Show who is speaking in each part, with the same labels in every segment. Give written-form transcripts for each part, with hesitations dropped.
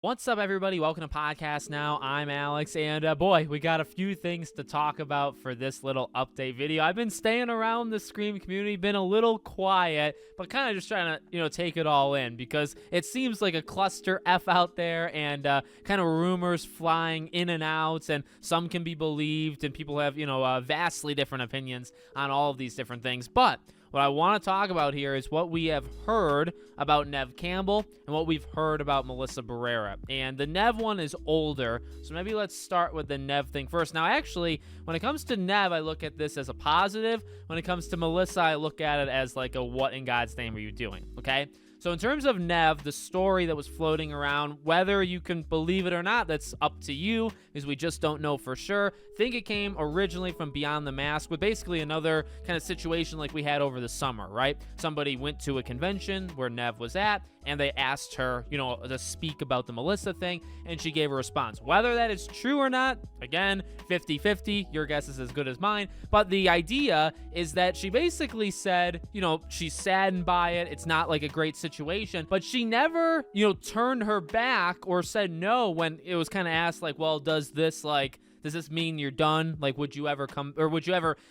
Speaker 1: What's up, everybody? Welcome to Podcast Now. I'm Alex, and boy, we got a few things to talk about for this little update video. I've been staying around the Scream community, been a little quiet, but kind of just trying to, take it all in because it seems like a cluster F out there, and kind of rumors flying in and out, and some can be believed, and people have, vastly different opinions on all of these different things. But what I want to talk about here is what we have heard about Neve Campbell and what we've heard about Melissa Barrera. And the Neve one is older, so maybe let's start with the Neve thing first. Now, actually, when it comes to Neve, I look at this as a positive. When it comes to Melissa, I look at it as like a what in God's name are you doing, okay? So in terms of Neve, the story that was floating around, whether you can believe it or not, that's up to you, because we just don't know for sure. I think it came originally from Beyond the Mask, with basically another kind of situation like we had over the summer, right? Somebody went to a convention where Neve was at, and they asked her, to speak about the Melissa thing, and she gave a response. Whether that is true or not, again, 50-50, your guess is as good as mine, but the idea is that she basically said, she's saddened by it, it's not like a great situation, but she never, turned her back or said no when it was kind of asked, like, well, does this mean you're done? Like, would you ever,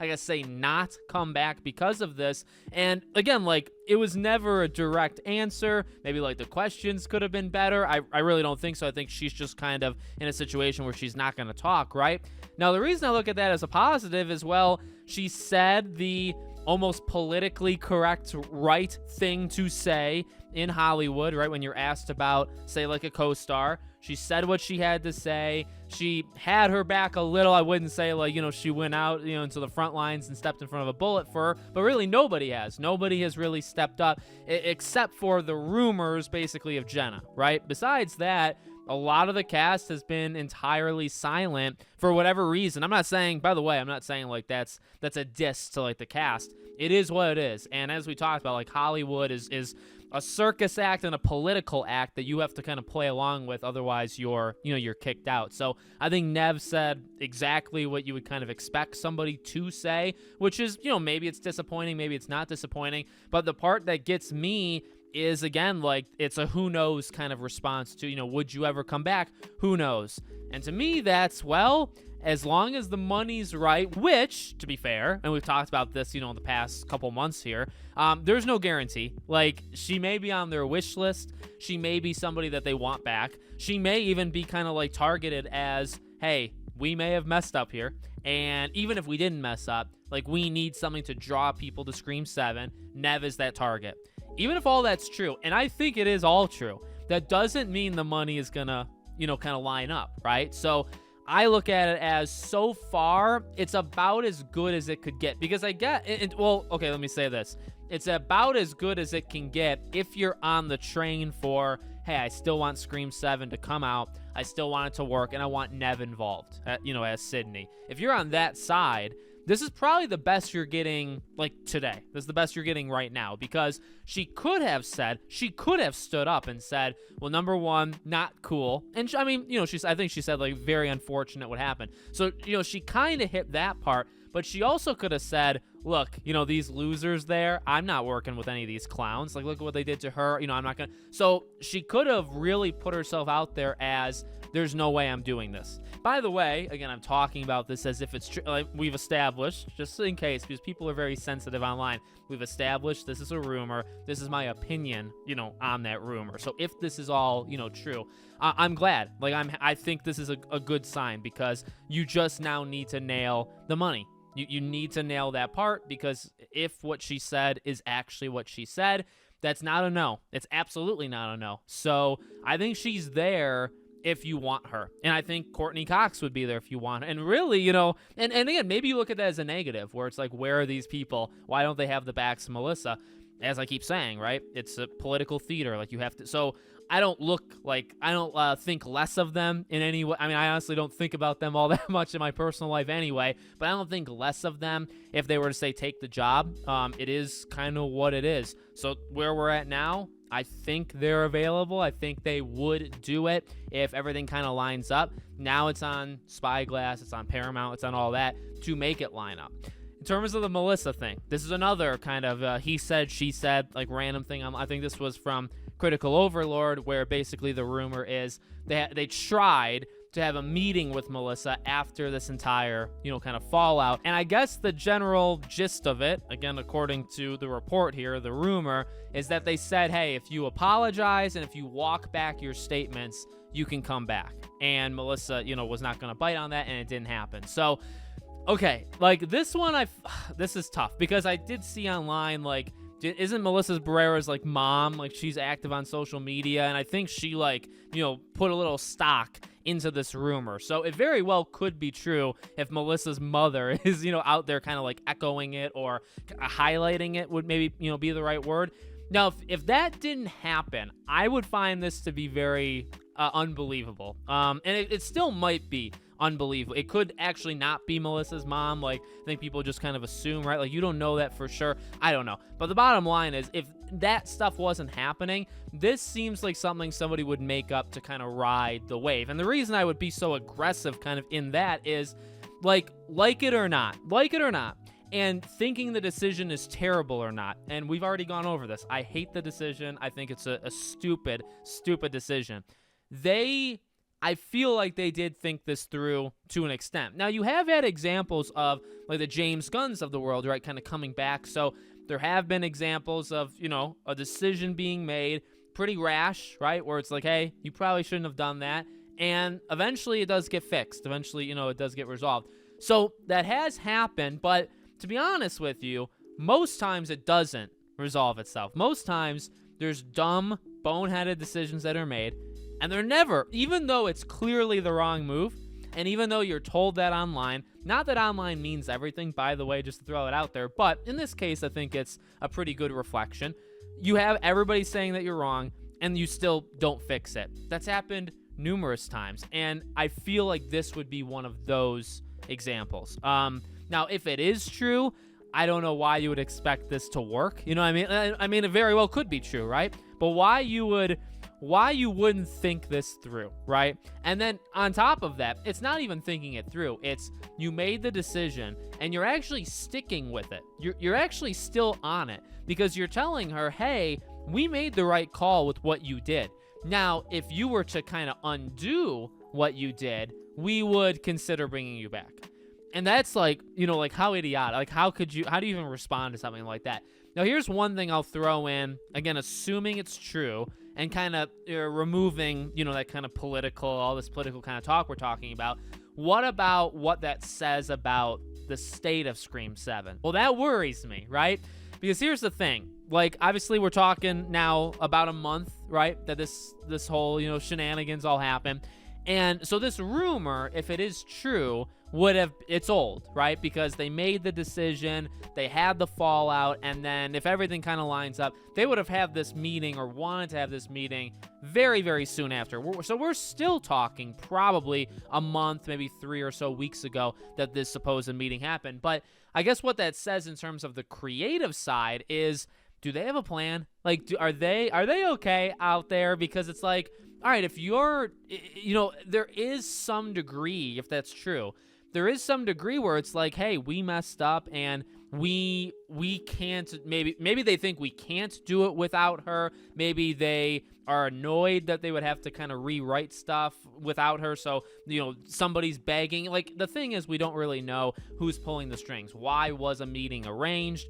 Speaker 1: I guess, say not come back because of this? And again, like, it was never a direct answer. Maybe, like, the questions could have been better. I really don't think so. I think she's just kind of in a situation where she's not going to talk, right? Now, the reason I look at that as a positive is, well, she said the almost politically correct right thing to say in Hollywood, right? When you're asked about, say, like a co-star, she said what she had to say. She had her back a little. I wouldn't say, like, she went out, into the front lines and stepped in front of a bullet for her, but really nobody has. Nobody has really stepped up except for the rumors, basically, of Jenna, right? Besides that, a lot of the cast has been entirely silent for whatever reason. I'm not saying, by the way, like that's a diss to, like, the cast. It is what it is. And as we talked about, like, Hollywood is a circus act and a political act that you have to kind of play along with. Otherwise, you're kicked out. So I think Neve said exactly what you would kind of expect somebody to say, which is, maybe it's disappointing, maybe it's not disappointing. But the part that gets me is, again, like, it's a who knows kind of response to, would you ever come back? Who knows? And to me, that's, well, as long as the money's right, which, to be fair, and we've talked about this, in the past couple months here, there's no guarantee. Like, she may be on their wish list. She may be somebody that they want back. She may even be kind of, like, targeted as, hey, we may have messed up here. And even if we didn't mess up, like, we need something to draw people to Scream 7. Neve is that target. Even if all that's true, and I think it is all true, that doesn't mean the money is gonna, kind of line up, right? So I look at it as, so far, it's about as good as it could get. Because I get, okay, let me say this. It's about as good as it can get if you're on the train for, hey, I still want Scream 7 to come out, I still want it to work, and I want Neve involved, as Sydney. If you're on that side, this is probably the best you're getting, like, today. This is the best you're getting right now, because she could have stood up and said, well, number one, not cool. And I think she said, like, very unfortunate what happened. So, she kind of hit that part, but she also could have said, look, these losers there, I'm not working with any of these clowns. Like, look at what they did to her. I'm not going to. So she could have really put herself out there as, there's no way I'm doing this. By the way, again, I'm talking about this as if it's true. Like, we've established, just in case, because people are very sensitive online, we've established this is a rumor. This is my opinion, on that rumor. So if this is all, true, I'm glad. Like, I think this is a good sign, because you just now need to nail the money. You need to nail that part, because if what she said is actually what she said, that's not a no. It's absolutely not a no. So I think she's there if you want her. And I think Courtney Cox would be there if you want her. And really, and again, maybe you look at that as a negative, where it's like, where are these people? Why don't they have the backs of Melissa? As I keep saying, right? It's a political theater. Like, you have to. So I don't think less of them in any way. I mean, I honestly don't think about them all that much in my personal life anyway, but I don't think less of them if they were to say take the job. It is kind of what it is. So where we're at now, I think they're available. I think they would do it if everything kind of lines up. Now it's on Spyglass, it's on Paramount, it's on all that to make it line up. In terms of the Melissa thing, this is another kind of he said, she said, like, random thing. I think this was from critical overlord, where basically the rumor is they tried to have a meeting with Melissa after this entire, kind of fallout. And I guess the general gist of it, again, according to the report here, the rumor, is that they said, hey, if you apologize and if you walk back your statements, you can come back. And Melissa, was not going to bite on that, and it didn't happen. So, okay, like this one, this is tough because I did see online, like, isn't Melissa Barrera's like mom, like she's active on social media, and I think she put a little stock into this rumor. So it very well could be true if Melissa's mother is, out there kind of like echoing it or highlighting it would maybe, be the right word. Now, if that didn't happen, I would find this to be very unbelievable. And it still might be unbelievable. It could actually not be Melissa's mom. Like, I think people just kind of assume, right? Like, you don't know that for sure. I don't know. But the bottom line is, if that stuff wasn't happening, this seems like something somebody would make up to kind of ride the wave. And the reason I would be so aggressive kind of in that is, like it or not, and thinking the decision is terrible or not. And we've already gone over this. I hate the decision. I think it's a stupid decision. I feel like they did think this through to an extent. Now, you have had examples of, like, the James Gunns of the world, right, kind of coming back. So there have been examples of, a decision being made, pretty rash, right, where it's like, hey, you probably shouldn't have done that. And eventually it does get fixed. Eventually, it does get resolved. So that has happened, but to be honest with you, most times it doesn't resolve itself. Most times there's dumb, boneheaded decisions that are made. And they're never, even though it's clearly the wrong move, and even though you're told that online, not that online means everything, by the way, just to throw it out there, but in this case, I think it's a pretty good reflection. You have everybody saying that you're wrong, and you still don't fix it. That's happened numerous times, and I feel like this would be one of those examples. Now, if it is true, I don't know why you would expect this to work. You know what I mean? I mean, it very well could be true, right? But why you wouldn't think this through, right? And then on top of that, it's not even thinking it through. It's you made the decision and you're actually sticking with it. You're actually still on it because you're telling her, hey, we made the right call with what you did. Now, if you were to kind of undo what you did, we would consider bringing you back. And that's like, like how idiotic, like how do you even respond to something like that? Now, here's one thing I'll throw in, again, assuming it's true and kind of removing, that kind of all this political kind of talk we're talking about. What about what that says about the state of Scream 7? Well, that worries me, right? Because here's the thing. Like, obviously, we're talking now about a month, right, that this whole, shenanigans all happened. And so this rumor, if it is true, it's old, right? Because they made the decision, they had the fallout, and then if everything kind of lines up, they would have had this meeting or wanted to have this meeting very, very soon after. So we're still talking probably a month, maybe 3 or so weeks ago that this supposed meeting happened. But I guess what that says in terms of the creative side is, do they have a plan? Like, are they okay out there? Because it's like, all right, if you're, there is some degree, if that's true, there is some degree where it's like, hey, we messed up and we can't, maybe they think we can't do it without her. Maybe they are annoyed that they would have to kind of rewrite stuff without her. So, somebody's begging. Like, the thing is, we don't really know who's pulling the strings. Why was a meeting arranged?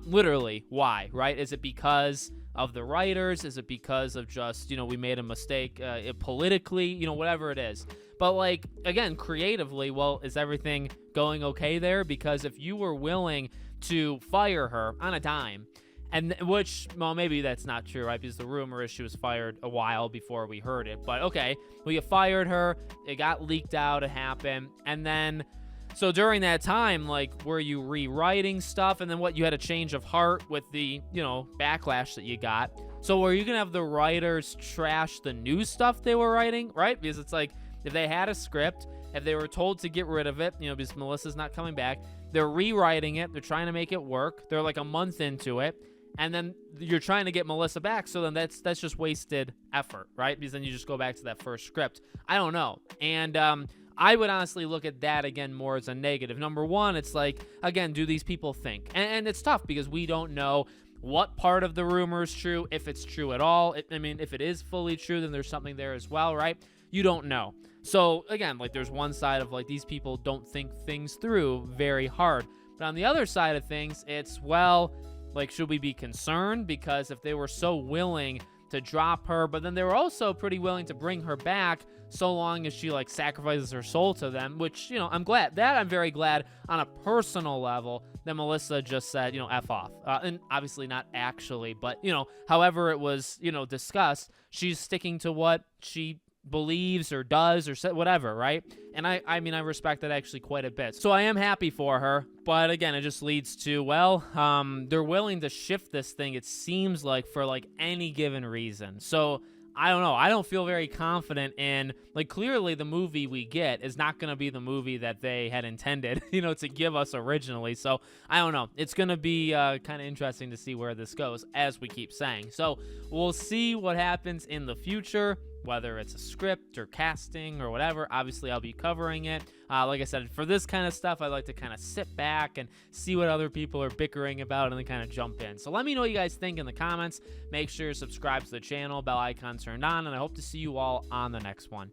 Speaker 1: Literally, why, right? Is it because of the writers? Is it because of just, we made a mistake politically, whatever it is. But, like, again, creatively, well, is everything going okay there? Because if you were willing to fire her on a dime, and maybe that's not true, right? Because the rumor is she was fired a while before we heard it. But, okay, well, you fired her, it got leaked out, it happened, and then, so during that time, like, were you rewriting stuff? And then you had a change of heart with the, backlash that you got. So were you going to have the writers trash the new stuff they were writing, right? Because it's like, if they had a script, if they were told to get rid of it, because Melissa's not coming back, they're rewriting it, they're trying to make it work, they're like a month into it, and then you're trying to get Melissa back, so then that's just wasted effort, right? Because then you just go back to that first script. I don't know. And I would honestly look at that, again, more as a negative. Number one, it's like, again, do these people think? And it's tough because we don't know what part of the rumor is true, if it's true at all. I mean, if it is fully true, then there's something there as well, right? You don't know. So again, like there's one side of like these people don't think things through very hard. But on the other side of things, it's, well, like, should we be concerned? Because if they were so willing to drop her, but then they were also pretty willing to bring her back so long as she like sacrifices her soul to them, which, you know, I'm very glad on a personal level that Melissa just said, you know, F off. And obviously not actually, but, you know, however it was, you know, discussed, she's sticking to what she believes or does or whatever, right? And I mean, I respect that actually quite a bit. So I am happy for her, but again, it just leads to, well, they're willing to shift this thing, it seems like, for like any given reason. So I don't know. I don't feel very confident in, like, clearly the movie we get is not going to be the movie that they had intended, you know, to give us originally. So I don't know. It's going to be kind of interesting to see where this goes, as we keep saying. So we'll see what happens in the future, whether it's a script or casting or whatever. Obviously, I'll be covering it. Like I said, for this kind of stuff, I like to kind of sit back and see what other people are bickering about and then kind of jump in. So let me know what you guys think in the comments. Make sure you subscribe to the channel, bell icon turned on, and I hope to see you all on the next one.